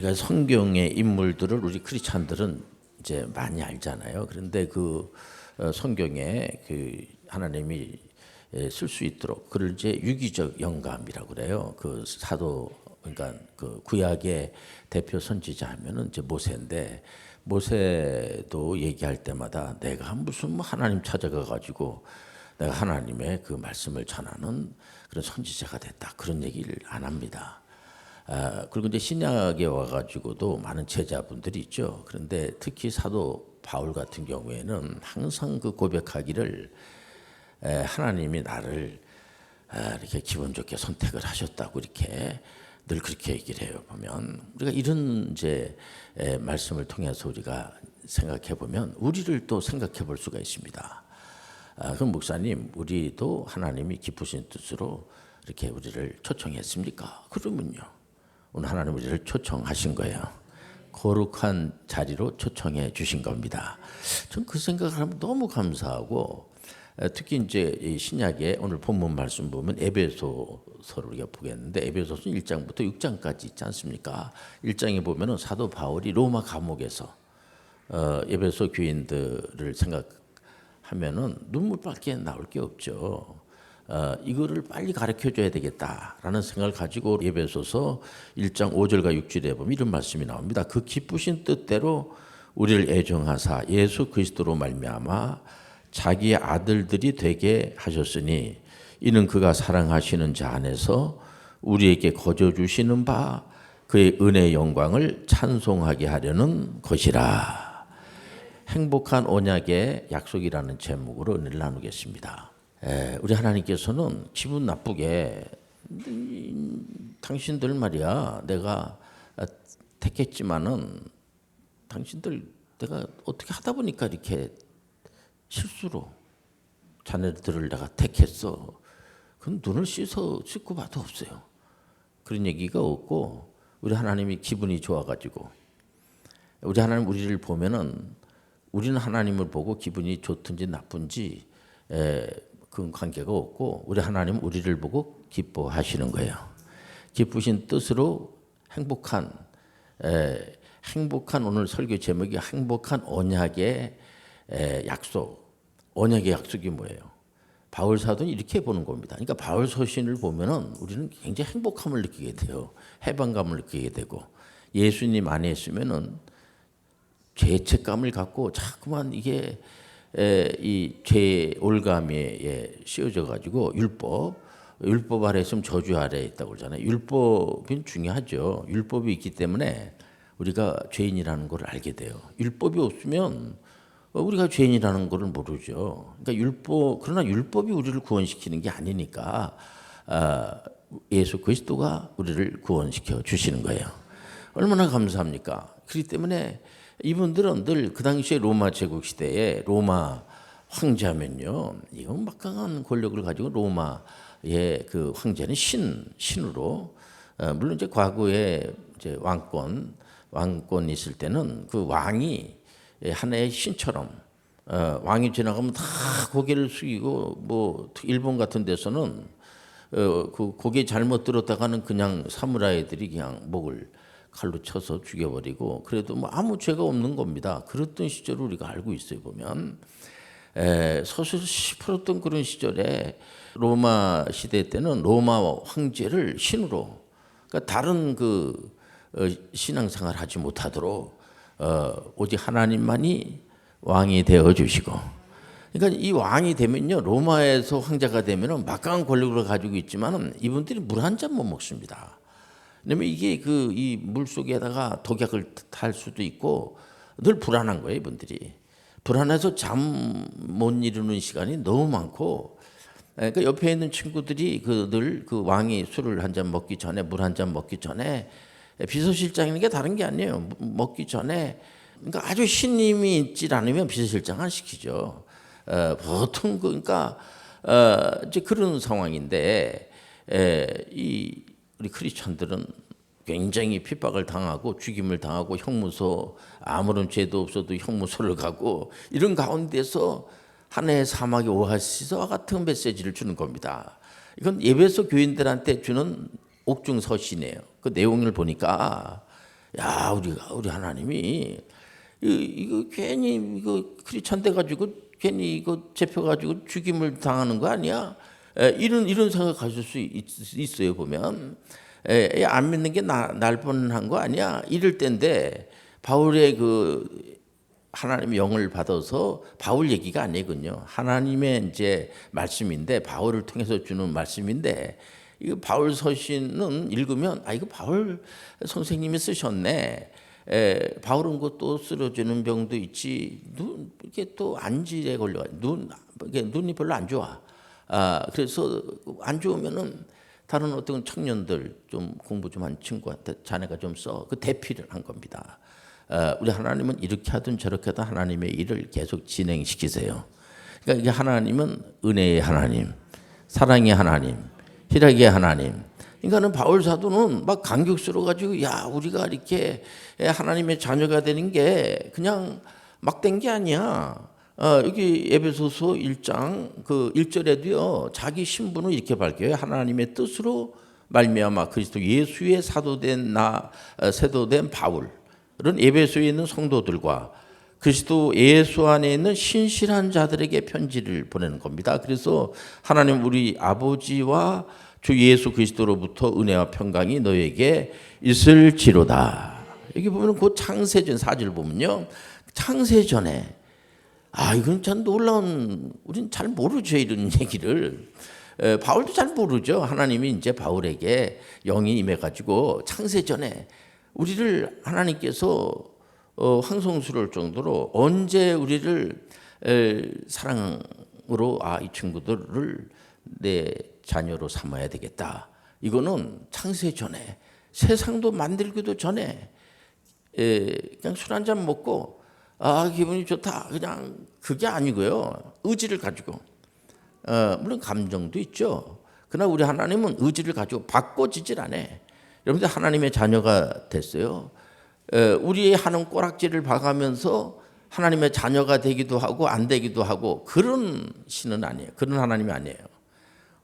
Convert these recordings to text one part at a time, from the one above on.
그러니까 성경의 인물들을 우리 크리스찬들은 이제 많이 알잖아요. 그런데 성경에 하나님이 쓸 수 있도록 그를 이제 유기적 영감이라고 그래요. 그 사도 그러니까 그 구약의 대표 선지자 하면은 이제 모세인데, 모세도 얘기할 때마다 내가 무슨 하나님 찾아가 가지고 내가 하나님의 그 말씀을 전하는 그런 선지자가 됐다, 그런 얘기를 안 합니다. 그리고 이제 신약에 와가지고도 많은 제자분들이 있죠. 그런데 특히 사도 바울 같은 경우에는 항상 그 고백하기를 하나님이 나를 이렇게 기분 좋게 선택을 하셨다고 이렇게 늘 그렇게 얘기를 해요. 보면 우리가 이런 이제 말씀을 통해서 우리가 생각해 보면 우리를 또 생각해 볼 수가 있습니다. 그럼 목사님, 우리도 하나님이 기쁘신 뜻으로 이렇게 우리를 초청했습니까? 그러면요, 오늘 하나님 우리를 초청하신 거예요. 거룩한 자리로 초청해 주신 겁니다. 전 그 생각을 하면 너무 감사하고, 특히 이제 이 신약에 오늘 본문 말씀 보면 에베소서를 우리가 보겠는데, 에베소서 1장부터 6장까지 있지 않습니까? 1장에 보면은 사도 바울이 로마 감옥에서 에베소 교인들을 생각하면은 눈물밖에 나올 게 없죠. 이거를 빨리 가르쳐줘야 되겠다라는 생각을 가지고 에베소서 1장 5절과 6절에 보면 이런 말씀이 나옵니다. 그 기쁘신 뜻대로 우리를 애정하사 예수 그리스도로 말미암아 자기의 아들들이 되게 하셨으니, 이는 그가 사랑하시는 자 안에서 우리에게 거저 주시는 바 그의 은혜의 영광을 찬송하게 하려는 것이라. 행복한 언약의 약속이라는 제목으로 은혜를 나누겠습니다. 우리 하나님께서는 기분 나쁘게 당신들 말이야 내가 택했지만은 당신들 내가 어떻게 하다 보니까 이렇게 실수로 자네들을 내가 택했어. 그럼 눈을 씻고 봐도 없어요. 그런 얘기가 없고, 우리 하나님이 기분이 좋아가지고, 우리 하나님 우리를 보면은 우리는 하나님을 보고 기분이 좋든지 나쁜지 그 관계가 없고, 우리 하나님은 우리를 보고 기뻐하시는 거예요. 기쁘신 뜻으로 행복한 오늘 설교 제목이 행복한 언약의 약속. 언약의 약속이 뭐예요? 바울 사도는 이렇게 보는 겁니다. 그러니까 바울 서신을 보면은 우리는 굉장히 행복함을 느끼게 돼요. 해방감을 느끼게 되고, 예수님 안에 있으면은 죄책감을 갖고 자꾸만 이게 이 죄의 올가미에 씌워져 가지고 율법 아래 있으면 저주 아래에 있다고 그러잖아요. 율법은 중요하죠. 율법이 있기 때문에 우리가 죄인이라는 걸 알게 돼요. 율법이 없으면 우리가 죄인이라는 걸 모르죠. 그러니까 그러나 율법이 우리를 구원시키는 게 아니니까 예수 그리스도가 우리를 구원시켜 주시는 거예요. 얼마나 감사합니까? 그렇기 때문에 이분들은 늘 그 당시에 로마 제국 시대에 황제하면요, 이건 막강한 권력을 가지고 로마의 그 황제는 신으로, 물론 이제 과거에 이제 왕권 있을 때는 그 왕이 하나의 신처럼, 왕이 지나가면 다 고개를 숙이고, 뭐 일본 같은 데서는 그 고개 잘못 들었다가는 그냥 사무라이들이 그냥 목을 칼로 쳐서 죽여버리고, 그래도 뭐 아무 죄가 없는 겁니다. 그랬던 시절을 우리가 알고 있어요. 보면 서서히 시퍼렇던 그런 시절에 로마 시대 때는 로마 황제를 신으로, 그러니까 다른 신앙생활 하지 못하도록 오직 하나님만이 왕이 되어 주시고, 그러니까 이 왕이 되면요, 로마에서 황제가 되면은 막강한 권력을 가지고 있지만은 이분들이 물 한 잔 못 먹습니다. 왜냐면 이게 이 물 속에다가 독약을 탈 수도 있고, 늘 불안한 거예요. 이분들이 불안해서 잠 못 이루는 시간이 너무 많고, 그러니까 옆에 있는 친구들이 늘 왕이 술을 한 잔 먹기 전에, 물 한 잔 먹기 전에, 비서실장이는 게 다른 게 아니에요. 먹기 전에, 그러니까 아주 신임이 있지 않으면 비서실장 안 시키죠. 보통 그러니까 이제 그런 상황인데, 우리 크리스천들은 굉장히 핍박을 당하고 죽임을 당하고 형무소, 아무런 죄도 없어도 형무소를 가고, 이런 가운데서 하나의 사막의 오아시스와 같은 메시지를 주는 겁니다. 이건 에베소 교인들한테 주는 옥중서신이에요. 그 내용을 보니까 야, 우리 하나님이 이거 괜히 이거 크리스찬 돼 가지고 괜히 이거 잡혀 가지고 죽임을 당하는 거 아니야? 이런 생각 가질 수 있어요. 보면 안 믿는 게 날 뻔한 거 아니야? 이럴 때인데 바울의 그 하나님의 영을 받아서 바울 얘기가 아니군요. 하나님의 이제 말씀인데 바울을 통해서 주는 말씀인데 이거 바울 서신은 읽으면 이거 바울 선생님이 쓰셨네. 바울은 또 쓰러지는 병도 있지. 이게 또 안질에 걸려 눈이 별로 안 좋아. 그래서 안 좋으면은 다른 어떤 청년들 좀 공부 좀 한 친구한테 자네가 좀 써. 그 대피를 한 겁니다. 우리 하나님은 이렇게 하든 저렇게 하든 하나님의 일을 계속 진행시키세요. 그러니까 이게 하나님은 은혜의 하나님, 사랑의 하나님, 희락의 하나님. 그러니까는 바울 사도는 막 감격스러워 가지고 야, 우리가 이렇게 하나님의 자녀가 되는 게 그냥 막 된 게 아니야. 여기 에베소서 1장 그 1절에도요. 자기 신분을 이렇게 밝혀요. 하나님의 뜻으로 말미암아 그리스도 예수의 사도된 세도된 바울은 에베소에 있는 성도들과 그리스도 예수 안에 있는 신실한 자들에게 편지를 보내는 겁니다. 그래서 하나님 우리 아버지와 주 예수 그리스도로부터 은혜와 평강이 너에게 있을지로다. 여기 보면 그 창세전 4절 보면요. 창세전에 이건 참 놀라운, 우리는 잘 모르죠 이런 얘기를. 바울도 잘 모르죠. 하나님이 이제 바울에게 영이 임해가지고 창세전에 우리를 하나님께서 황송스러울 정도로 언제 우리를 사랑으로 이 친구들을 내 자녀로 삼아야 되겠다. 이거는 창세전에 세상도 만들기도 전에 그냥 술 한잔 먹고 기분이 좋다 그냥 그게 아니고요. 의지를 가지고 물론 감정도 있죠. 그러나 우리 하나님은 의지를 가지고 바꿔지질 않아. 여러분들 하나님의 자녀가 됐어요. 우리의 하는 꼬락지를 봐가면서 하나님의 자녀가 되기도 하고 안 되기도 하고 그런 신은 아니에요. 그런 하나님이 아니에요.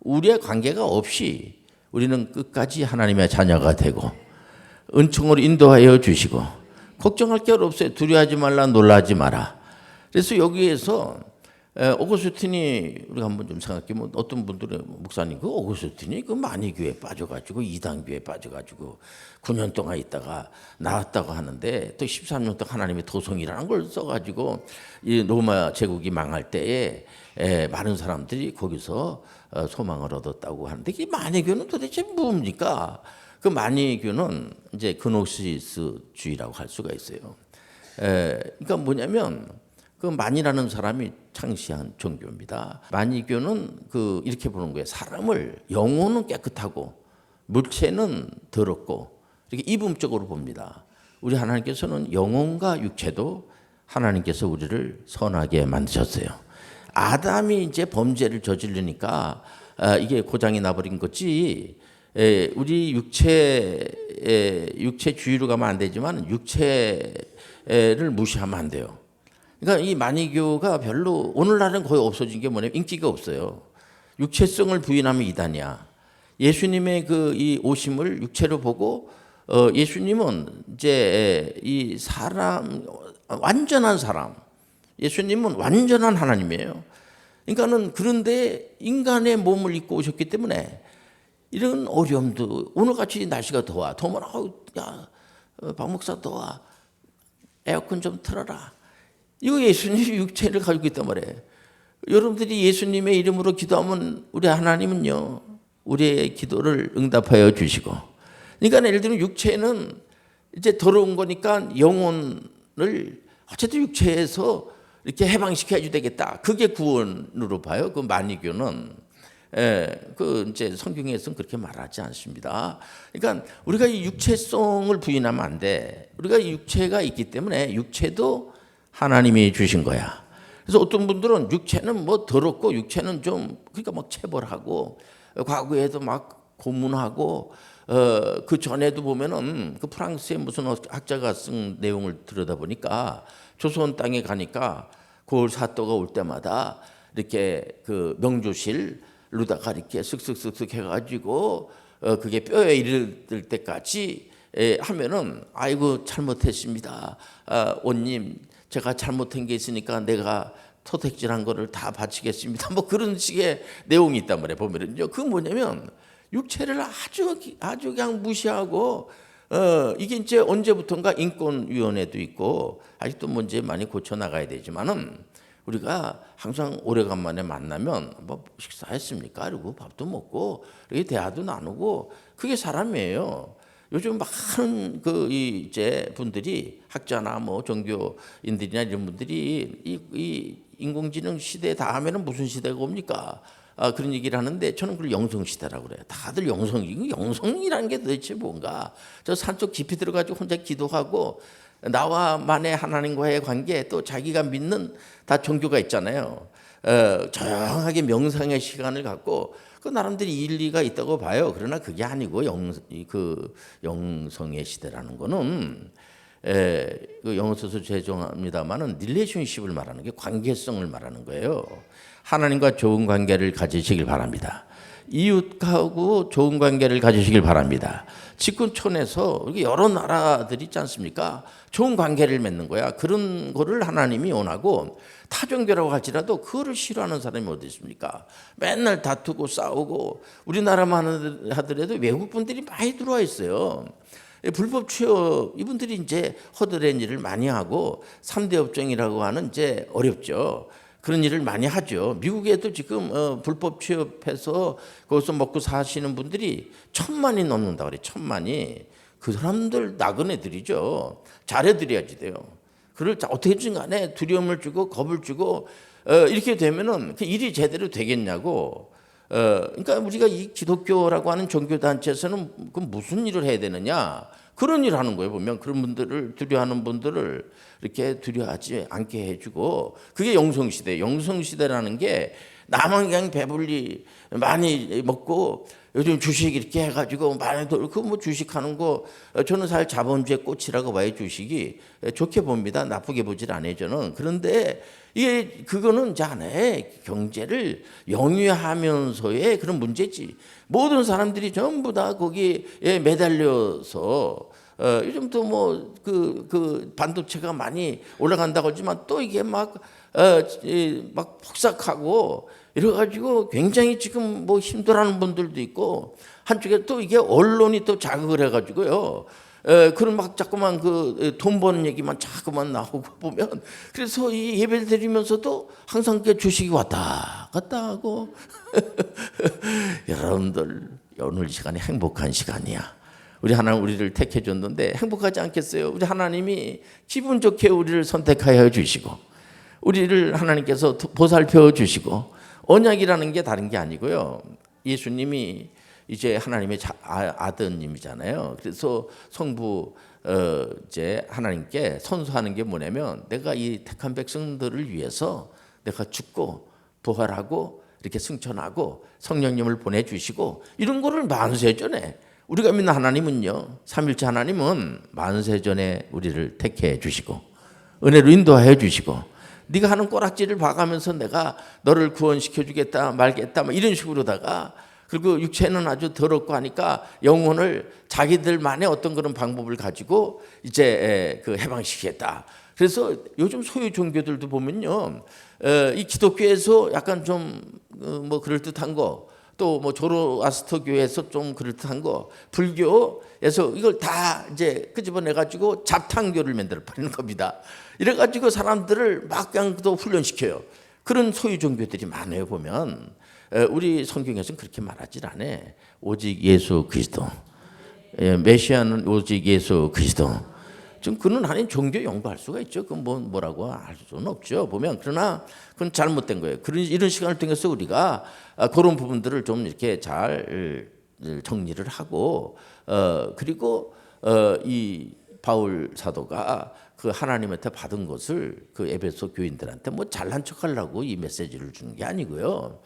우리의 관계가 없이 우리는 끝까지 하나님의 자녀가 되고 은총으로 인도하여 주시고 걱정할 게 없어요. 두려워하지 말라, 놀라지 마라. 그래서 여기에서 오거스틴이 우리가 한번 좀 생각해보면 어떤 분들은 목사님 그 오거스틴이 그 마니교에 빠져가지고 이단교에 빠져가지고 9년 동안 있다가 나왔다고 하는데 또 13년 동안 하나님의 도성이라는 걸 써가지고 이 로마 제국이 망할 때에 많은 사람들이 거기서 소망을 얻었다고 하는데 이 마니교는 도대체 뭡니까? 그 마니교는 이제 그노시스주의라고 할 수가 있어요. 그러니까 뭐냐면 그 만이라는 사람이 창시한 종교입니다. 마니교는 이렇게 보는 거예요. 사람을 영혼은 깨끗하고 물체는 더럽고 이렇게 이분적으로 봅니다. 우리 하나님께서는 영혼과 육체도 하나님께서 우리를 선하게 만드셨어요. 아담이 이제 범죄를 저지르니까 이게 고장이 나버린 거지. 우리 육체주의로 가면 안 되지만 육체를 무시하면 안 돼요. 그러니까 이 마니교가 별로 오늘날은 거의 없어진 게 뭐냐면 인기가 없어요. 육체성을 부인하면 이단이야. 예수님의 이 오심을 육체로 보고 예수님은 이제 이 사람 완전한 사람. 예수님은 완전한 하나님이에요. 그러니까는 그런데 인간의 몸을 입고 오셨기 때문에 이런 어려움도 오늘같이 날씨가 더우면 야, 박 목사 더워. 에어컨 좀 틀어라. 이거 예수님이 육체를 가지고 있단 말이에요. 여러분들이 예수님의 이름으로 기도하면 우리 하나님은요. 우리의 기도를 응답하여 주시고. 그러니까 예를 들면 육체는 이제 더러운 거니까 영혼을 어쨌든 육체에서 이렇게 해방시켜야 되겠다. 그게 구원으로 봐요. 그 마니교는. 이제 성경에서는 그렇게 말하지 않습니다. 그러니까 우리가 이 육체성을 부인하면 안 돼. 우리가 이 육체가 있기 때문에 육체도 하나님이 주신 거야. 그래서 어떤 분들은 육체는 뭐 더럽고 육체는 좀 그러니까 막 체벌하고 과거에도 막 고문하고 그 전에도 보면은 그 프랑스의 무슨 학자가 쓴 내용을 들여다보니까 조선 땅에 가니까 고을 사또가 올 때마다 이렇게 그 명조실로다가 이렇게 쓱쓱쓱쓱 해가지고 그게 뼈에 이를 때까지 하면은 아이고 잘못했습니다. 원님 제가 잘못한 게 있으니까 내가 토택질한 거를 다 바치겠습니다. 뭐 그런 식의 내용이 있단 말이에요. 보면은요. 그 뭐냐면 육체를 아주 그냥 무시하고 이게 이제 언제부턴가 인권위원회도 있고 아직도 문제 많이 고쳐 나가야 되지만은 우리가 항상 오래간만에 만나면 뭐 식사했습니까? 그리고 밥도 먹고 이렇게 대화도 나누고 그게 사람이에요. 요즘 많은 이제 분들이 학자나 뭐 종교인들이나 이런 분들이 이 인공지능 시대 다음에는 무슨 시대가 옵니까? 그런 얘기를 하는데 저는 그걸 영성 시대라고 그래요. 다들 영성이라는 게 도대체 뭔가? 저 산속 깊이 들어가지고 혼자 기도하고 나와만의 하나님과의 관계 또 자기가 믿는 다 종교가 있잖아요. 조용하게 명상의 시간을 갖고 그 나름대로 일리가 있다고 봐요. 그러나 그게 아니고 영성의 시대라는 거는 그 영어 써서 죄송합니다만은 릴레이션십을 말하는 게 관계성을 말하는 거예요. 하나님과 좋은 관계를 가지시길 바랍니다. 이웃하고 좋은 관계를 가지시길 바랍니다. 직군촌에서 여러 나라들이 있지 않습니까? 좋은 관계를 맺는 거야. 그런 거를 하나님이 원하고 타종교라고 할지라도 그거를 싫어하는 사람이 어디 있습니까? 맨날 다투고 싸우고 우리나라만 하더라도 외국 분들이 많이 들어와 있어요. 불법 취업 이분들이 이제 허드렛 일을 많이 하고 3대 업종이라고 하는 이제 어렵죠. 그런 일을 많이 하죠. 미국에도 지금 불법 취업해서 거기서 먹고 사시는 분들이 1,000만이 넘는다 그래. 1,000만이. 그 사람들 나그네들이죠. 잘해드려야지 돼요. 그걸 어떻게든 간에 두려움을 주고 겁을 주고 이렇게 되면은 그 일이 제대로 되겠냐고. 그러니까 우리가 이 기독교라고 하는 종교단체에서는 그 무슨 일을 해야 되느냐. 그런 일을 하는 거예요. 보면 그런 분들을 두려워하는 분들을 이렇게 두려워하지 않게 해주고 그게 영성시대. 영성시대라는 게 나만 그냥 배불리 많이 먹고 요즘 주식 이렇게 해가지고 많이 그 뭐 주식하는 거 저는 사실 자본주의 꽃이라고 봐요. 주식이 좋게 봅니다. 나쁘게 보질 않아요. 저는. 그런데 이게 그거는 이제 안에 경제를 영위하면서의 그런 문제지. 모든 사람들이 전부 다 거기에 매달려서 요즘도 뭐 그 반도체가 많이 올라간다고 하지만 또 이게 막 폭삭하고 이래가지고 굉장히 지금 뭐 힘들어하는 분들도 있고 한쪽에 또 이게 언론이 또 자극을 해가지고요. 그런 막 자꾸만 돈 버는 얘기만 자꾸만 나오고 보면 그래서 이 예배를 드리면서도 항상 그 주식이 왔다 갔다 하고 여러분들 오늘 시간이 행복한 시간이야. 우리 하나님 우리를 택해 줬는데 행복하지 않겠어요? 우리 하나님이 기분 좋게 우리를 선택하여 주시고 우리를 하나님께서 보살펴 주시고 언약이라는 게 다른 게 아니고요. 예수님이 이제 하나님의 아드님이잖아요. 그래서 성부 이제 하나님께 선서하는 게 뭐냐면 내가 이 택한 백성들을 위해서 내가 죽고 부활하고 이렇게 승천하고 성령님을 보내주시고 이런 거를 만세 전에 우리가 믿는 하나님은요. 삼일째 하나님은 만세 전에 우리를 택해 주시고 은혜로 인도하여 주시고 네가 하는 꼬락지를 봐가면서 내가 너를 구원시켜 주겠다 말겠다 뭐 이런 식으로다가 그리고 육체는 아주 더럽고 하니까 영혼을 자기들만의 어떤 그런 방법을 가지고 이제 해방시키겠다. 그래서 요즘 소유 종교들도 보면요, 이 기독교에서 약간 좀 뭐 그럴듯한 거, 또 뭐 조로아스터교에서 좀 그럴듯한 거, 불교에서 이걸 다 이제 끄집어내 가지고 잡탕교를 만들어 버리는 겁니다. 이래 가지고 사람들을 막 그냥 또 훈련시켜요. 그런 소유 종교들이 많아요. 보면 우리 성경에서는 그렇게 말하지 않아. 오직 예수 그리스도. 메시아는 오직 예수 그리스도. 좀 그는 아닌 종교 연구할 수가 있죠. 그 뭐라고 할 수는 없죠. 보면 그러나 그건 잘못된 거예요. 이런 시간을 통해서 우리가 그런 부분들을 좀 이렇게 잘 정리를 하고 그리고 이 바울 사도가 그 하나님한테 받은 것을 그 에베소 교인들한테 뭐 잘난 척하려고 이 메시지를 주는 게 아니고요.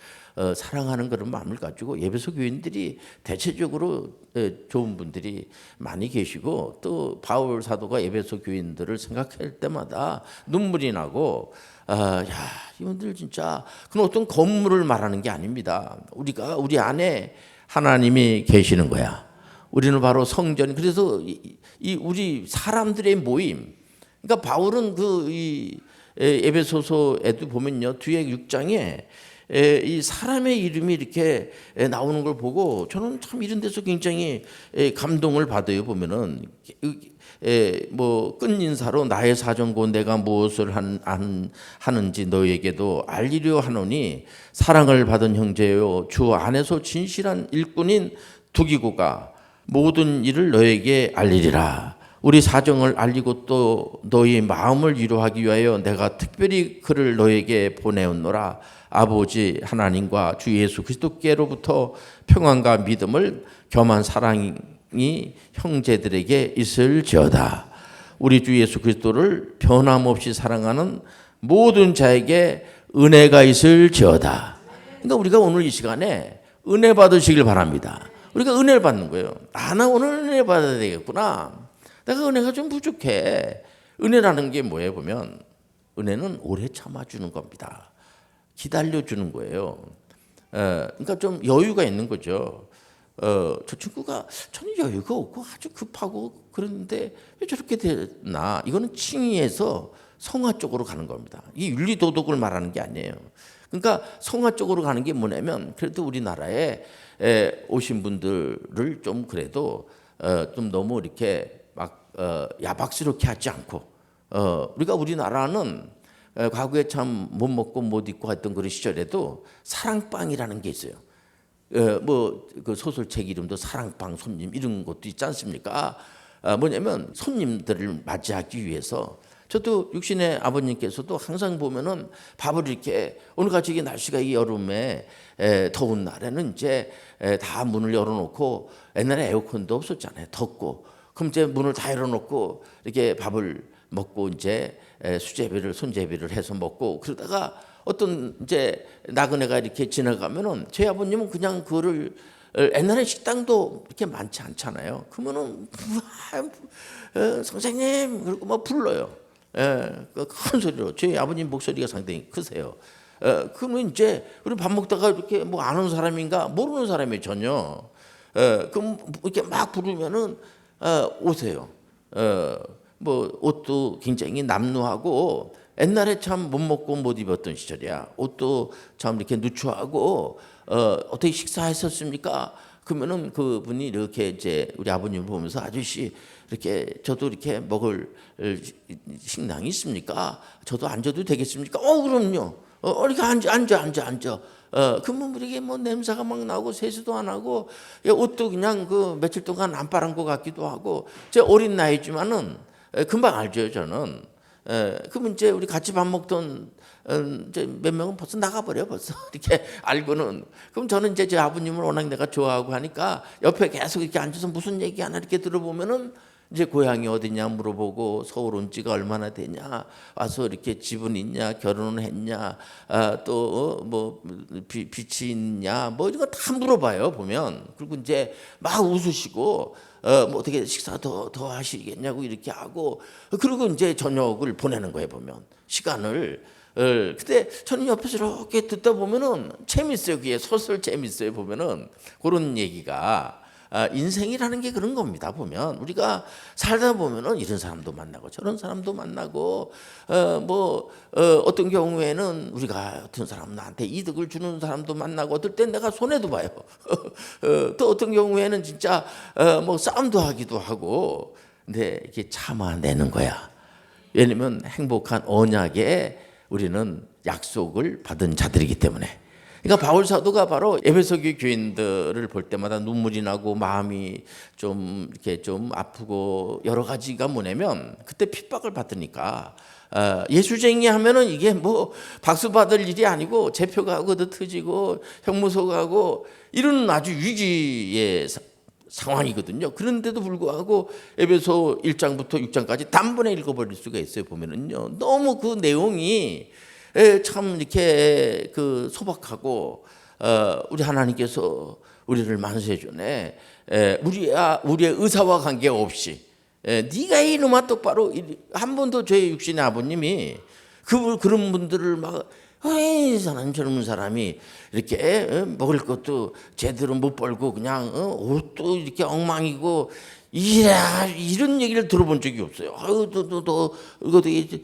사랑하는 그런 마음을 가지고 에베소 교인들이 대체적으로 좋은 분들이 많이 계시고 또 바울 사도가 에베소 교인들을 생각할 때마다 눈물이 나고 야 이분들 진짜 그런 어떤 건물을 말하는 게 아닙니다. 우리 안에 하나님이 계시는 거야. 우리는 바로 성전. 그래서 이 우리 사람들의 모임. 그러니까 바울은 이 에베소서에도 보면요, 뒤에 6장에 이 사람의 이름이 이렇게 나오는 걸 보고 저는 참 이런 데서 굉장히 감동을 받아요. 보면은 뭐 끝인사로 나의 사정고 내가 무엇을 하는지 너에게도 알리려 하노니 사랑을 받은 형제요 주 안에서 진실한 일꾼인 두기고가 모든 일을 너에게 알리리라. 우리 사정을 알리고 또 너희 마음을 위로하기 위하여 내가 특별히 그를 너에게 보내었노라. 아버지 하나님과 주 예수 그리스도께로부터 평안과 믿음을 겸한 사랑이 형제들에게 있을지어다. 우리 주 예수 그리스도를 변함없이 사랑하는 모든 자에게 은혜가 있을지어다. 그러니까 우리가 오늘 이 시간에 은혜 받으시길 바랍니다. 우리가 은혜를 받는 거예요. 나 오늘 은혜 받아야 되겠구나. 내가 은혜가 좀 부족해. 은혜라는 게 뭐예요? 보면 은혜는 오래 참아주는 겁니다. 기다려주는 거예요. 그러니까 좀 여유가 있는 거죠. 저 친구가 저는 여유가 없고 아주 급하고 그런데 왜 저렇게 되나? 이거는 칭의에서 성화 쪽으로 가는 겁니다. 이 윤리 도덕을 말하는 게 아니에요. 그러니까 성화 쪽으로 가는 게 뭐냐면 그래도 우리나라에 오신 분들을 좀 그래도 좀 너무 이렇게 막 야박스럽게 하지 않고 우리가 우리나라는 과거에 참 못 먹고 못 입고 했던 그런 시절에도 사랑방이라는 게 있어요. 뭐 그 소설책 이름도 사랑방 손님 이런 것도 있지 않습니까? 뭐냐면 손님들을 맞이하기 위해서 저도 육신의 아버님께서도 항상 보면은 밥을 이렇게 오늘같이 이게 날씨가 이 여름에 더운 날에는 이제 다 문을 열어놓고 옛날에 에어컨도 없었잖아요. 덥고 그럼 이제 문을 다 열어놓고 이렇게 밥을 먹고 이제 수제비를 손제비를 해서 먹고 그러다가 어떤 이제 나그네가 이렇게 지나가면은 제 아버님은 그냥 그거를 옛날에 식당도 이렇게 많지 않잖아요. 그러면은 선생님 그리고 막 불러요. 큰 소리로 제 아버님 목소리가 상당히 크세요. 그러면 이제 우리 밥 먹다가 이렇게 뭐 아는 사람인가 모르는 사람이 전혀 그럼 이렇게 막 부르면은 오세요. 뭐 옷도 굉장히 남루하고 옛날에 참 못 먹고 못 입었던 시절이야. 옷도 참 이렇게 누추하고 어떻게 식사하셨습니까? 그러면은 그분이 이렇게 이제 우리 아버님을 보면서 아저씨 이렇게 저도 이렇게 먹을 식량이 있습니까? 저도 앉아도 되겠습니까? 그럼요. 이렇게 앉아. 그러면 이게 뭐 냄새가 막 나고 세수도 안 하고 옷도 그냥 그 며칠 동안 안 빨은 것 같기도 하고 제 어린 나이지만은 금방 알죠 저는. 그러면 이제 우리 같이 밥 먹던 이제 몇 명은 벌써 나가버려 벌써 이렇게 알고는. 그럼 저는 이제 제 아버님을 워낙 내가 좋아하고 하니까 옆에 계속 이렇게 앉아서 무슨 얘기 하나 이렇게 들어보면은 이제 고향이 어디냐 물어보고 서울 온 지가 얼마나 되냐 와서 이렇게 집은 있냐 결혼은 했냐 또 뭐 빚이 있냐 뭐 이런 거 다 물어봐요 보면. 그리고 이제 막 웃으시고 뭐 어떻게 식사 더 하시겠냐고 이렇게 하고 그리고 이제 저녁을 보내는 거예요 보면 시간을. 근데 저는 옆에서 이렇게 듣다 보면은 재밌어요. 그게 소설 재밌어요 보면은 그런 얘기가. 인생이라는 게 그런 겁니다. 보면 우리가 살다 보면은 이런 사람도 만나고 저런 사람도 만나고 어떤 경우에는 우리가 어떤 사람 나한테 이득을 주는 사람도 만나고 어떨 땐 내가 손해도 봐요. 또 어떤 경우에는 진짜 뭐 싸움도 하기도 하고 근데 이렇게 참아내는 거야. 왜냐면 행복한 언약에 우리는 약속을 받은 자들이기 때문에. 그러니까 바울 사도가 바로 에베소 교인들을 볼 때마다 눈물이 나고 마음이 좀 이렇게 좀 아프고 여러 가지가 뭐냐면 그때 핍박을 받으니까 예수쟁이 하면은 이게 뭐 박수 받을 일이 아니고 재표 가고도 터지고 형무소 가고 이런 아주 위기의 상황이거든요. 그런데도 불구하고 에베소 1장부터 6장까지 단번에 읽어버릴 수가 있어요. 보면은요 너무 그 내용이 참 이렇게 그 소박하고 우리 하나님께서 우리를 만세해 주네. 우리의 의사와 관계없이 네가 이놈아 똑바로 한 번도 저희 육신의 아버님이 그런 분들을 막 이 사람 젊은 사람이 이렇게 먹을 것도 제대로 못 벌고 그냥 옷도 이렇게 엉망이고 이런 얘기를 들어본 적이 없어요. 너 이거 되게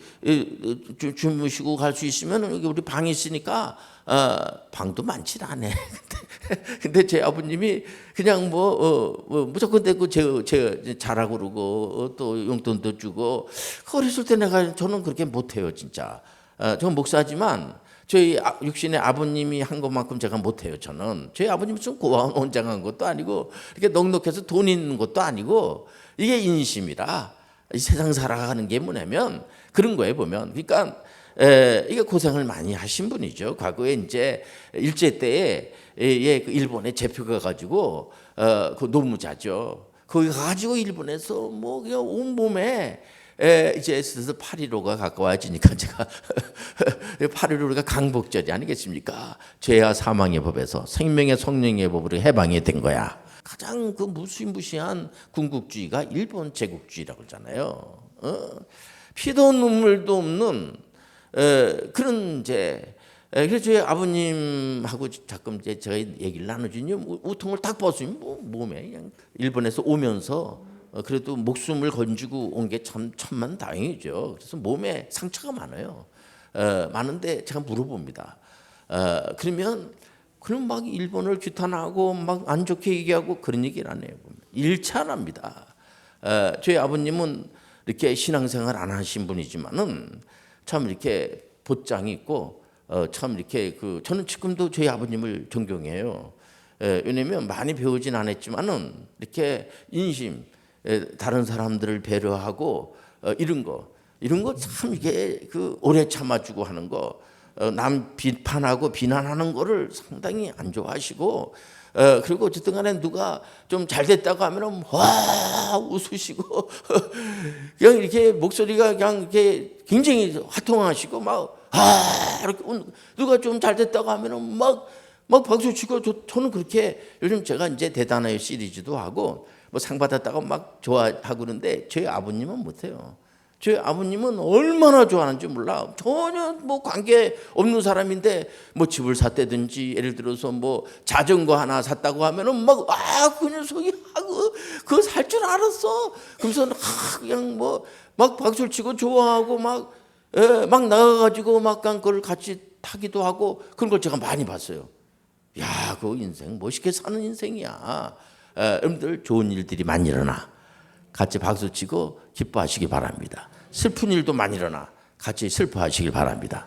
주무시고 갈 수 있으면 여기 우리 방이 있으니까 방도 많지 않네. 근데 제 아버님이 그냥 무조건 대고 제 자라고 그러고 또 용돈도 주고 어렸을 때 저는 그렇게 못해요 진짜. 저는 목사지만 저희 육신의 아버님이 한 것만큼 제가 못해요. 저는 저희 아버님은 좀 고아원 원장한 것도 아니고 이렇게 넉넉해서 돈 있는 것도 아니고 이게 인심이라 이 세상 살아가는 게 뭐냐면 그런 거에 보면 그러니까 이게 고생을 많이 하신 분이죠. 과거에 이제 일제 때에 그 일본에 제표가 가지고 그 노무자죠. 거기 가지고 일본에서 뭐 그냥 온 몸에 이제 8.15가 가까워지니까 제가 8.15가 강복절이 아니겠습니까? 죄와 사망의 법에서 생명의 성령의 법으로 해방이 된 거야. 가장 그 무시무시한 군국주의가 일본 제국주의라고 그러잖아요. 피도 눈물도 없는 그런 이제 그래서 저희 아버님하고 가끔 이제 제가 얘기를 나누더니 우통을 딱 벗으면 몸에 그냥 일본에서 오면서 그래도 목숨을 건지고 온 게 참 천만다행이죠. 그래서 몸에 상처가 많아요. 많은데 제가 물어봅니다. 그러면 그럼 막 일본을 규탄하고 막 안 좋게 얘기하고 그런 얘기를 안 해요. 일치합니다. 저희 아버님은 이렇게 신앙생활 안 하신 분이지만은 참 이렇게 보장이 있고 참 이렇게 저는 지금도 저희 아버님을 존경해요. 왜냐하면 많이 배우진 않았지만은 이렇게 인심 다른 사람들을 배려하고 이런 거 참 이게 오래 참아주고 하는 거 남 비판하고 비난하는 거를 상당히 안 좋아하시고 그리고 어쨌든 간에 누가 좀 잘 됐다고 하면은 와 웃으시고 그냥 이렇게 목소리가 그냥 이렇게 굉장히 화통하시고 이렇게 누가 좀 잘 됐다고 하면은 막 박수 치고 저는 그렇게 요즘 제가 이제 대단해요 시리즈도 하고 뭐 상 받았다고 막 좋아하고 그러는데 저희 아버님은 못해요. 저희 아버님은 얼마나 좋아하는지 몰라. 전혀 뭐 관계 없는 사람인데 뭐 집을 샀다든지 예를 들어서 뭐 자전거 하나 샀다고 하면은 그 녀석이 그거 살 줄 알았어. 그러면서 그냥 막 박수를 치고 좋아하고 막 나가가지고 막 그걸 같이 타기도 하고 그런 걸 제가 많이 봤어요. 야, 그 인생 멋있게 사는 인생이야. 여러분들 좋은 일들이 많이 일어나 같이 박수치고 기뻐하시기 바랍니다. 슬픈 일도 많이 일어나 같이 슬퍼하시길 바랍니다.